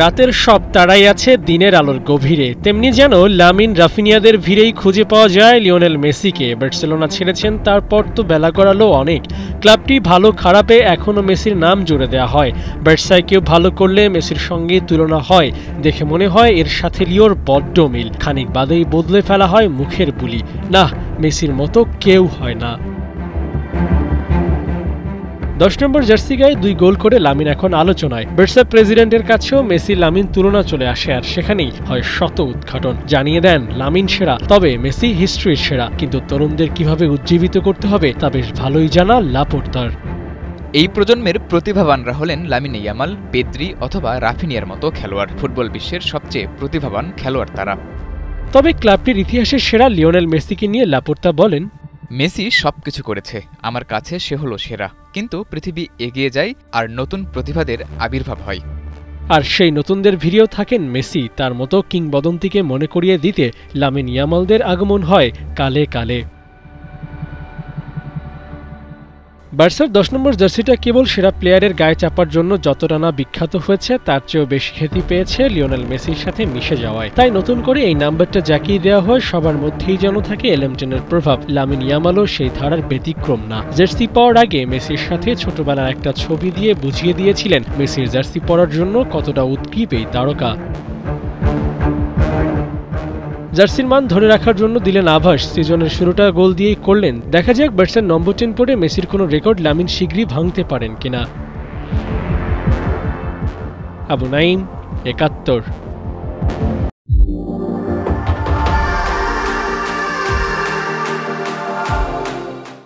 রাতের সব তারাই আছে দিনের আলোর গভীরে, তেমনি যেন লামিন রাফিনিয়াদের ভিড়েই খুঁজে পাওয়া যায় লিওনেল মেসিকে। বার্সেলোনা ছেড়েছেন, তারপর তো বেলা গড়ালো অনেক। ক্লাবটি ভালো খারাপে এখনও মেসির নাম জুড়ে দেওয়া হয়। বার্সায় কেউ ভালো করলে মেসির সঙ্গে তুলনা হয়, দেখে মনে হয় এর সাথে লিওর বড্ড মিল। খানিক বাদেই বদলে ফেলা হয় মুখের বুলি, না মেসির মতো কেউ হয় না। 10 নম্বর জার্সি গায়ে 2 গোল করে লামিন এখন আলোচনায়। বার্সা প্রেসিডেন্টের কাছেও মেসি লামিন তুলনা চলে আসে, আর সেখানেই হয় শত উদ্ঘাটন। জানিয়ে দেন লামিন সেরা, তবে মেসি হিস্ট্রির সেরা। কিন্তু তরুণদের কিভাবে উজ্জীবিত করতে হবে তা বেশ ভালোই জানা লাপোর্তার। এই প্রজন্মের প্রতিভাবানরা হলেন লামিন ইয়ামাল, পেদ্রি অথবা রাফিনিয়ার মতো খেলোয়াড়। ফুটবল বিশ্বের সবচেয়ে প্রতিভাবান খেলোয়াড় তারা। তবে ক্লাবটির ইতিহাসের সেরা লিওনেল মেসিকে নিয়ে লাপোর্তা বলেন, মেসি সবকিছু করেছে, আমার কাছে সে হলো সেরা। কিন্তু পৃথিবী এগিয়ে যায় আর নতুন প্রতিভাদের আবির্ভাব হয়। আর সেই নতুনদের ভিড়েও থাকেন মেসি। তার মতো কিংবদন্তিকে মনে করিয়ে দিতে লামিন ইয়ামালদের আগমন হয় কালে কালে। বার্সার 10 নম্বর জার্সিটা কেবল সেরা প্লেয়ারের গায়ে চাপার জন্য যতটা না বিখ্যাত হয়েছে, তার চেয়েও বেশি খ্যাতি পেয়েছে লিওনেল মেসির সাথে মিশে যাওয়ায়। তাই নতুন করে এই নাম্বারটা জাকিয়ে দেওয়া হয় সবার মধ্যেই যেন থাকে এলএমটেনের প্রভাব। লামিন ইয়ামালও সেই ধারার ব্যতিক্রম না। জার্সি পাওয়ার আগে মেসির সাথে ছোটবেলার একটা ছবি দিয়ে বুঝিয়ে দিয়েছিলেন মেসির জার্সি পরার জন্য কতটা উৎকৃপ এই তারকা। জার্সির মান ধরে রাখার জন্য দিলেন আভাস, সিজনের শুরুটা গোল দিয়েই করলেন। দেখা যাক বার্সার নম্বর 10 পরে মেসির কোনো রেকর্ড লামিন শীঘ্রই ভাঙতে পারেন কিনা। আবু নাইম, 71।